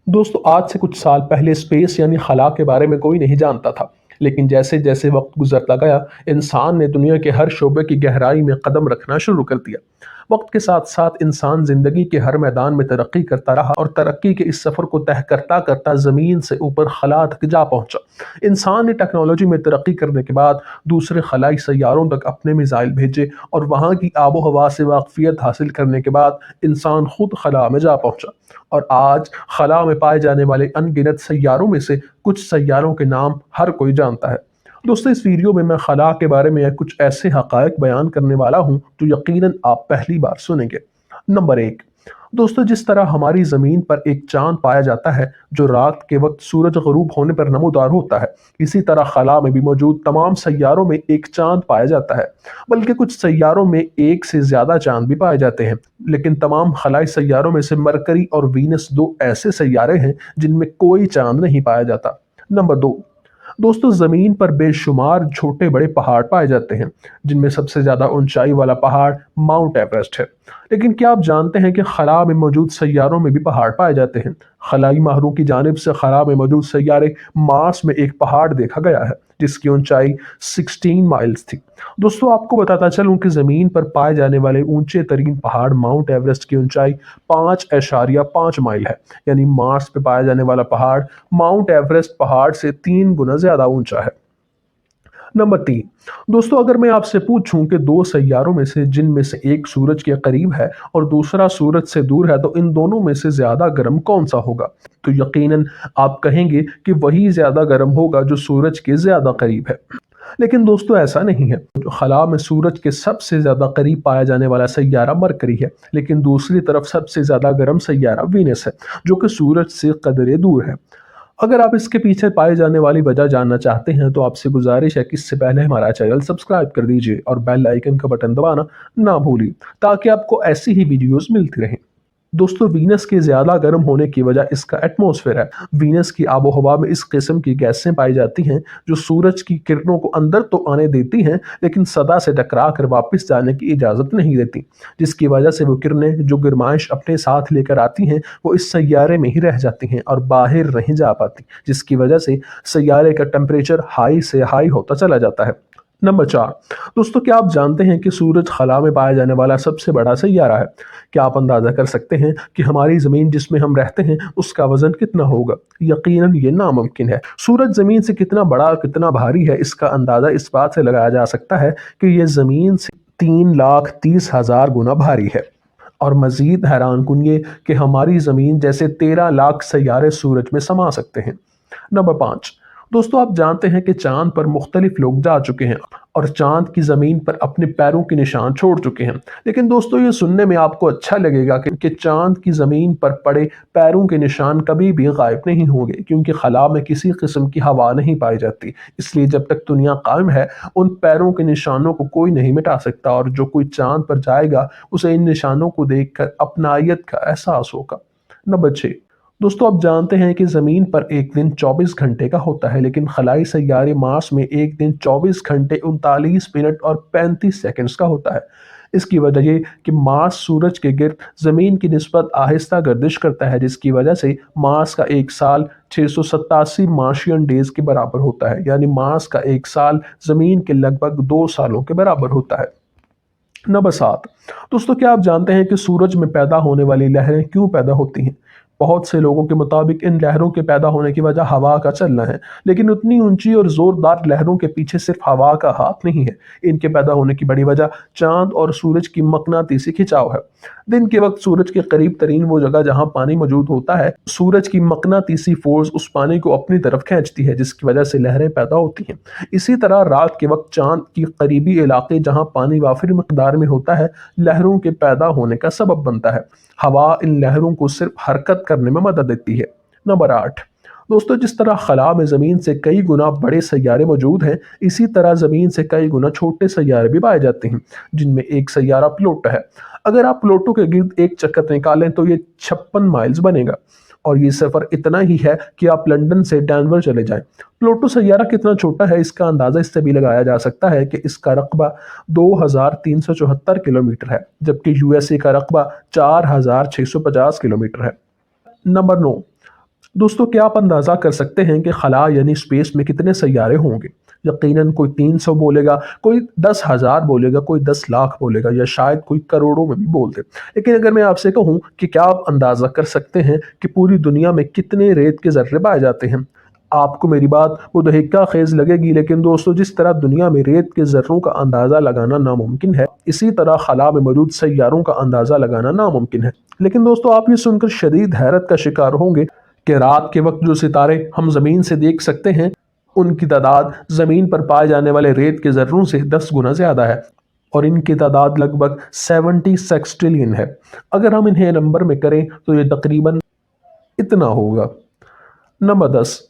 दोस्तों आज से कुछ साल पहले स्पेस यानी खला के बारे में कोई नहीं जानता था। लेकिन जैसे जैसे वक्त गुजरता गया, इंसान ने दुनिया के हर शोबे की गहराई में कदम रखना शुरू कर दिया। वक्त के साथ साथ इंसान जिंदगी के हर मैदान में तरक्की करता रहा और तरक्की के इस सफर को तय करता करता जमीन से ऊपर खला तक जा पहुंचा। इंसान ने टेक्नोलॉजी में तरक्की करने के बाद दूसरे खलाई सैयारों तक अपने मिसाइल भेजे और वहां की आबो हवा से वाकफियत हासिल करने के बाद इंसान खुद खला में जा पहुंचा। और आज खला में पाए जाने वाले अनगिनत सैयारों में से कुछ सैयारों के नाम हर कोई जानता है। दोस्तों इस वीडियो में मैं खला के बारे में कुछ ऐसे हकायक बयान करने वाला हूं जो यकीनन आप पहली बार सुनेंगे। नंबर एक, दोस्तों जिस तरह हमारी ज़मीन पर एक चांद पाया जाता है जो रात के वक्त सूरज गरूब होने पर नमूदार होता है, इसी तरह खला में भी मौजूद तमाम सैयारों में एक चांद पाया जाता है। बल्कि कुछ सैयारों में एक से ज़्यादा चांद भी पाए जाते हैं। लेकिन तमाम खलाई सैयारों में से मरकरी और वीनस दो ऐसे सैयारे हैं जिनमें कोई चांद नहीं पाया जाता। नंबर दो, दोस्तों ज़मीन पर बेशुमार छोटे बड़े पहाड़ पाए जाते हैं जिनमें सबसे ज़्यादा ऊंचाई वाला पहाड़ माउंट एवरेस्ट है। लेकिन क्या आप जानते हैं कि खला में मौजूद सैयारों में भी पहाड़ पाए जाते हैं? खलाई माहरों की जानिब से खला में मौजूद सैयारे मार्स में एक पहाड़ देखा गया है जिसकी ऊंचाई 16 माइल्स थी। दोस्तों आपको बताता चलूं कि ज़मीन पर पाए जाने वाले ऊंचे तरीन पहाड़ माउंट एवरेस्ट की ऊंचाई 5.5 माइल है। यानी मार्स पे पाया जाने वाला पहाड़ माउंट एवरेस्ट पहाड़ से 3 गुना ज्यादा ऊंचा है। नंबर तीन, दोस्तों अगर मैं आपसे पूछूं कि दो सैयारों में से जिनमें से एक सूरज के करीब है और दूसरा सूरज से दूर है तो इन दोनों में से ज्यादा गर्म कौन सा होगा, तो यकीनन आप कहेंगे कि वही ज्यादा गर्म होगा जो सूरज के ज्यादा करीब है। लेकिन दोस्तों ऐसा नहीं है। जो खला में सूरज के सबसे ज्यादा करीब पाया जाने वाला सैयारा मरकरी है, लेकिन दूसरी तरफ सबसे ज्यादा गर्म सैयारा वीनस है जो कि सूरज से कदरे दूर है। अगर आप इसके पीछे पाए जाने वाली वजह जानना चाहते हैं तो आपसे गुजारिश है कि इससे पहले हमारा चैनल सब्सक्राइब कर दीजिए और बेल आइकन का बटन दबाना ना भूलिए ताकि आपको ऐसी ही वीडियोस मिलती रहें। दोस्तों वीनस के ज्यादा गर्म होने की वजह इसका एटमॉस्फेयर है। वीनस की आबो हवा में इस किस्म की गैसें पाई जाती हैं जो सूरज की किरणों को अंदर तो आने देती हैं लेकिन सदा से टकरा कर वापस जाने की इजाजत नहीं देती, जिसकी वजह से वो किरणें जो गर्माइश अपने साथ लेकर आती हैं वो इस सैयारे में ही रह जाती हैं और बाहर नहीं जा पाती, जिसकी वजह से सैयारे का टेम्परेचर हाई से हाई होता चला जाता है। नंबर चार, दोस्तों क्या आप जानते हैं कि सूरज खला में पाया जाने वाला सबसे बड़ा सैयारा है? क्या आप अंदाजा कर सकते हैं कि हमारी ज़मीन जिसमें हम रहते हैं उसका वजन कितना होगा? यकीनन ये नामुमकिन है। सूरज ज़मीन से कितना बड़ा और कितना भारी है इसका अंदाज़ा इस बात से लगाया जा सकता है कि यह ज़मीन से 3,30,000 गुना भारी है। और मज़ीद हैरान कुन ये कि हमारी ज़मीन जैसे 13 लाख सैयारे सूरज में समा सकते हैं। नंबर पाँच, दोस्तों आप जानते हैं कि चांद पर मुख्तलिफ लोग जा चुके हैं और चांद की जमीन पर अपने पैरों के निशान छोड़ चुके हैं। लेकिन दोस्तों ये सुनने में आपको अच्छा लगेगा कि चांद की जमीन पर पड़े पैरों के निशान कभी भी गायब नहीं होंगे, क्योंकि खला में किसी किस्म की हवा नहीं पाई जाती। इसलिए जब तक दुनिया कायम है उन पैरों के निशानों को कोई नहीं मिटा सकता और जो कोई चांद पर जाएगा उसे इन निशानों को देखकर अपनायत का एहसास होगा। नंबर 6, दोस्तों आप जानते हैं कि ज़मीन पर एक दिन 24 घंटे का होता है, लेकिन खलाई सैयारे मार्स में एक दिन 24 घंटे 39 मिनट और 35 सेकंड्स का होता है। इसकी वजह ये कि मार्स सूरज के गिर्द ज़मीन की निस्बत आहिस्ता गर्दिश करता है, जिसकी वजह से मार्स का एक साल 687 मार्शियन डेज के बराबर होता है। यानी मार्स का एक साल ज़मीन के लगभग 2 सालों के बराबर होता है। नंबर 7, दोस्तों क्या आप जानते हैं कि सूरज में पैदा होने वाली लहरें क्यों पैदा होती हैं? बहुत से लोगों के मुताबिक इन लहरों के पैदा होने की वजह हवा का चलना है, लेकिन उतनी ऊंची और जोरदार लहरों के पीछे सिर्फ हवा का हाथ नहीं है। इनके पैदा होने की बड़ी वजह चांद और सूरज की मकनातीसी खिंचाव है। दिन के वक्त सूरज के करीब तरीन वो जगह जहां पानी मौजूद होता है, सूरज की मकनातीसी फोर्स उस पानी को अपनी तरफ खींचती है, जिसकी वजह से लहरें पैदा होती हैं। इसी तरह रात के वक्त चांद की करीबी इलाके जहां पानी वाफिर मकदार में होता है लहरों के पैदा होने का सबब बनता है। हवा इन लहरों को सिर्फ हरकत करने में मदद देती है। नंबर 8, दोस्तों जिस तरह खला में ज़मीन से कई गुना बड़े सैयारे मौजूद हैं, इसी तरह ज़मीन से कई गुना छोटे सैयारे भी पाए जाते हैं, जिनमें एक सैयारा प्लूटो है। अगर आप प्लूटो के गिर्द एक चक्कर निकालें तो ये 56 माइल्स बनेगा और ये सफ़र इतना ही है कि आप लंदन से डेनवर चले जाएं। प्लूटो सैयारा कितना छोटा है इसका अंदाज़ा इससे भी लगाया जा सकता है कि इसका रकबा 2374 किलोमीटर है, जबकि यूएसए का रकबा 4650 किलोमीटर है। नंबर 9, दोस्तों क्या आप अंदाज़ा कर सकते हैं कि खला यानी स्पेस में कितने सैयारे होंगे? यकीनन कोई 300 बोलेगा, कोई 10,000 बोलेगा, कोई 10 लाख बोलेगा या शायद कोई करोड़ों में भी बोल दे। लेकिन अगर मैं आपसे कहूँ कि क्या आप अंदाज़ा कर सकते हैं कि पूरी दुनिया में कितने रेत के ज़र्रे पाए जाते हैं? आपको मेरी बात मुदहिक्का खेज़ लगेगी, लेकिन दोस्तों जिस तरह दुनिया में रेत के ज़र्रों का अंदाज़ा लगाना नामुमकिन है, इसी तरह खला में मौजूद सैयारों का अंदाज़ा लगाना नामुमकिन है। लेकिन दोस्तों आप ये सुनकर शदीद हैरत का शिकार होंगे कि रात के वक्त जो सितारे हम ज़मीन से देख सकते हैं, उनकी तादाद ज़मीन पर पाए जाने वाले रेत के ज़र्रों से 10 गुना ज़्यादा है और इनकी तादाद लगभग 70 सेक्सट्रिलियन है। अगर हम इन्हें नंबर में करें तो ये तकरीबन इतना होगा। नंबर 10।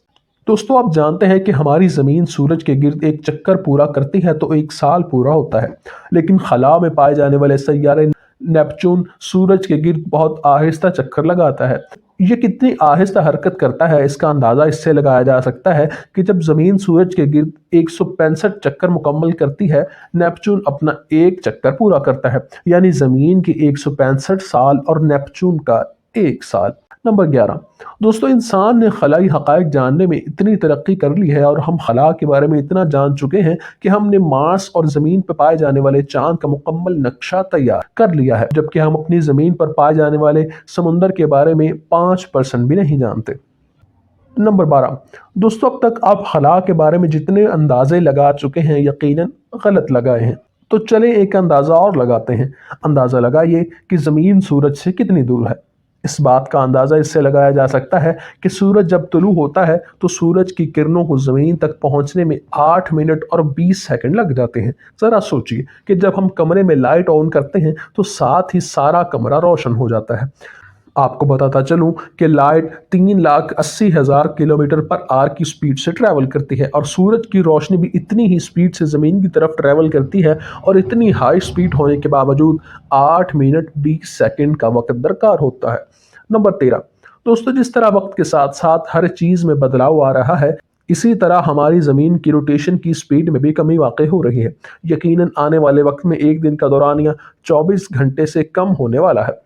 दोस्तों आप जानते हैं कि हमारी ज़मीन सूरज के गिर्द एक चक्कर पूरा करती है तो एक साल पूरा होता है, लेकिन खला में पाए जाने वाले सैयारे नेपच्यून सूरज के गिर्द बहुत आहिस्ता चक्कर लगाता है। ये कितनी आहिस्ता हरकत करता है इसका अंदाज़ा इससे लगाया जा सकता है कि जब ज़मीन सूरज के गिर्द 165 चक्कर मुकम्मल करती है, नेपच्यून अपना एक चक्कर पूरा करता है, यानी ज़मीन की 165 साल और नेपच्यून का एक साल। नंबर 11। दोस्तों इंसान ने खलाई हक़ाइक़ जानने में इतनी तरक्की कर ली है और हम खला के बारे में इतना जान चुके हैं कि हमने मार्स और ज़मीन पर पाए जाने वाले चांद का मुकम्मल नक्शा तैयार कर लिया है, जबकि हम अपनी ज़मीन पर पाए जाने वाले समुंदर के बारे में 5% भी नहीं जानते। नंबर 12। दोस्तों अब तक आप खला के बारे में जितने अंदाजे लगा चुके हैं यकीनन गलत लगाए हैं, तो चले एक अंदाज़ा और लगाते हैं। अंदाज़ा लगाइए कि ज़मीन सूरज से कितनी दूर है। इस बात का अंदाज़ा इससे लगाया जा सकता है कि सूरज जब तुलू होता है तो सूरज की किरणों को ज़मीन तक पहुंचने में 8 मिनट और 20 सेकंड लग जाते हैं। ज़रा सोचिए कि जब हम कमरे में लाइट ऑन करते हैं तो साथ ही सारा कमरा रोशन हो जाता है। आपको बताता चलूं कि लाइट 3,80,000 किलोमीटर पर आवर की स्पीड से ट्रैवल करती है और सूरज की रोशनी भी इतनी ही स्पीड से ज़मीन की तरफ ट्रैवल करती है और इतनी हाई स्पीड होने के बावजूद 8 मिनट 20 सेकंड का वक्त दरकार होता है। नंबर 13। दोस्तों जिस तरह वक्त के साथ साथ हर चीज़ में बदलाव आ रहा है, इसी तरह हमारी ज़मीन की रोटेशन की स्पीड में भी कमी वाक़ई हो रही है। यकीनन आने वाले वक्त में एक दिन का दौरानिया 24 घंटे से कम होने वाला है।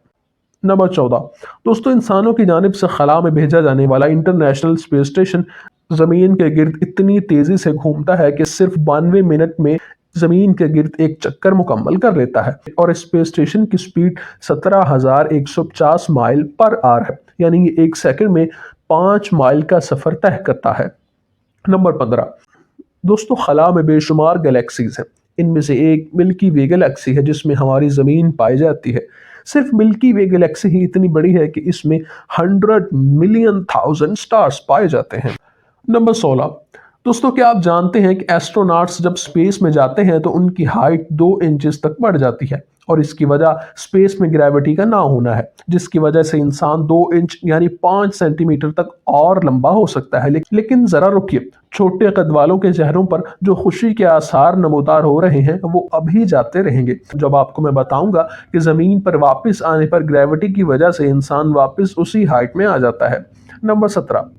नंबर 14। दोस्तों इंसानों की जानिब से खला में भेजा जाने वाला इंटरनेशनल स्पेस स्टेशन ज़मीन के गिर्द इतनी तेज़ी से घूमता है कि सिर्फ 92 मिनट में ज़मीन के गिर्द एक चक्कर मुकम्मल कर लेता है और स्पेस स्टेशन की स्पीड 17,150 माइल पर आवर है, यानी ये एक सेकंड में 5 माइल का सफ़र तय करता है। नंबर 15। दोस्तों खला में बेशुमार गैलेक्सीज हैं। इनमें से एक मिल्की वे गैलेक्सी है जिसमें हमारी ज़मीन पाई जाती है। सिर्फ मिल्की वे गैलेक्सी ही इतनी बड़ी है कि इसमें 100 मिलियन थाउजेंड स्टार्स पाए जाते हैं। नंबर 16। दोस्तों क्या आप जानते हैं कि एस्ट्रोनॉट्स जब स्पेस में जाते हैं तो उनकी हाइट 2 इंचेस तक बढ़ जाती है और इसकी वजह स्पेस में ग्रेविटी का ना होना है, जिसकी वजह से इंसान 2 इंच यानी 5 सेंटीमीटर तक और लंबा हो सकता है। लेकिन ज़रा रुकिए, छोटे कद वालों के चेहरों पर जो खुशी के आसार नमूदार हो रहे हैं वो अभी जाते रहेंगे जब आपको मैं बताऊंगा कि ज़मीन पर वापस आने पर ग्रेविटी की वजह से इंसान वापस उसी हाइट में आ जाता है। नंबर 17।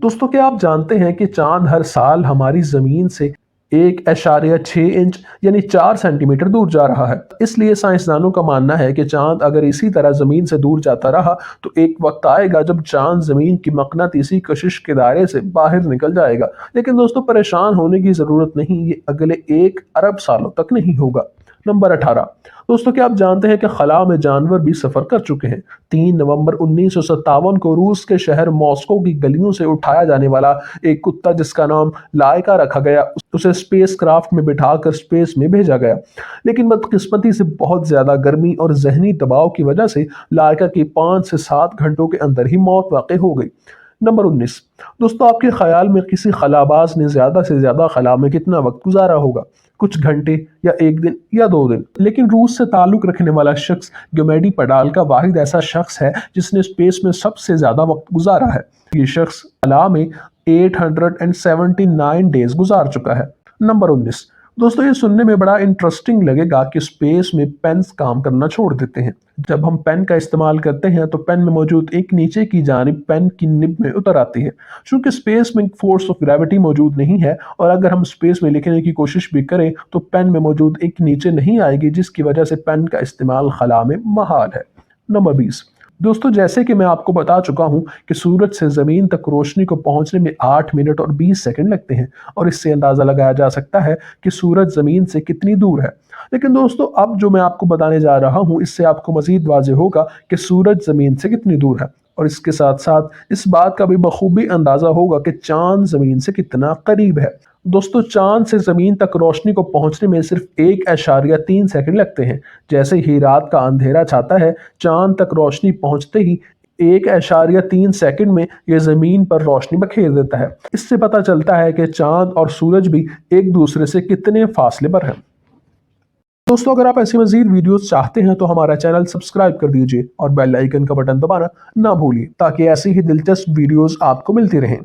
दोस्तों क्या आप जानते हैं कि चांद हर साल हमारी ज़मीन से 1.6 इंच यानी 4 सेंटीमीटर दूर जा रहा है। इसलिए साइंसदानों का मानना है कि चांद अगर इसी तरह ज़मीन से दूर जाता रहा तो एक वक्त आएगा जब चांद ज़मीन की मकनातीसी कशिश के दायरे से बाहर निकल जाएगा। लेकिन दोस्तों परेशान होने की ज़रूरत नहीं, ये अगले 1 अरब सालों तक नहीं होगा। नंबर 18। दोस्तों क्या आप जानते हैं कि खला में जानवर भी सफ़र कर चुके हैं। 3 नवंबर 1957 को रूस के शहर मॉस्को की गलियों से उठाया जाने वाला एक कुत्ता जिसका नाम लाइका रखा गया, उसे स्पेस क्राफ्ट में बिठाकर स्पेस में भेजा गया। लेकिन बदकिस्मती से बहुत ज़्यादा गर्मी और जहनी दबाव की वजह से लाइका की 5 से 7 घंटों के अंदर ही मौत वाक़ई हो गई। नंबर 19। दोस्तों आपके ख्याल में किसी खलाबाज ने ज़्यादा से ज़्यादा खला में कितना वक्त गुजारा होगा? कुछ घंटे या 1 दिन या 2 दिन? लेकिन रूस से ताल्लुक़ रखने वाला शख्स गेमेडी पडाल का वाहिद ऐसा शख्स है जिसने स्पेस में सबसे ज़्यादा वक्त गुजारा है। ये शख्स खला में 879 डेज गुजार चुका है। नंबर 19। दोस्तों ये सुनने में बड़ा इंटरेस्टिंग लगेगा कि स्पेस में पेन्स काम करना छोड़ देते हैं। जब हम पेन का इस्तेमाल करते हैं तो पेन में मौजूद एक नीचे की जानिब पेन की निब में उतर आती है। चूंकि स्पेस में फोर्स ऑफ ग्रेविटी मौजूद नहीं है और अगर हम स्पेस में लिखने की कोशिश भी करें तो पेन में मौजूद एक नीचे नहीं आएगी, जिसकी वजह से पेन का इस्तेमाल खला में महाल है। नंबर 20। दोस्तों, जैसे कि मैं आपको बता चुका हूं कि सूरज से ज़मीन तक रोशनी को पहुंचने में 8 मिनट और 20 सेकंड लगते हैं, और इससे अंदाज़ा लगाया जा सकता है कि सूरज ज़मीन से कितनी दूर है। लेकिन दोस्तों, अब जो मैं आपको बताने जा रहा हूं, इससे आपको मज़ीद वाज़ेह होगा कि सूरज ज़मीन से कितनी दूर है, और इसके साथ साथ इस बात का भी बखूबी अंदाज़ा होगा कि चाँद ज़मीन से कितना करीब है। दोस्तों, चाँद से ज़मीन तक रोशनी को पहुंचने में सिर्फ 1.3 सेकंड लगते हैं। जैसे ही रात का अंधेरा छाता है, चाँद तक रोशनी पहुंचते ही 1.3 सेकंड में यह ज़मीन पर रोशनी बखेर देता है। इससे पता चलता है कि चाँद और सूरज भी एक दूसरे से कितने फासले पर हैं। दोस्तों, अगर आप ऐसी मज़ीद वीडियोस चाहते हैं तो हमारा चैनल सब्सक्राइब कर दीजिए और बेल आइकन का बटन दबाना ना भूलिए, ताकि ऐसी ही दिलचस्प वीडियोस आपको मिलती रहें।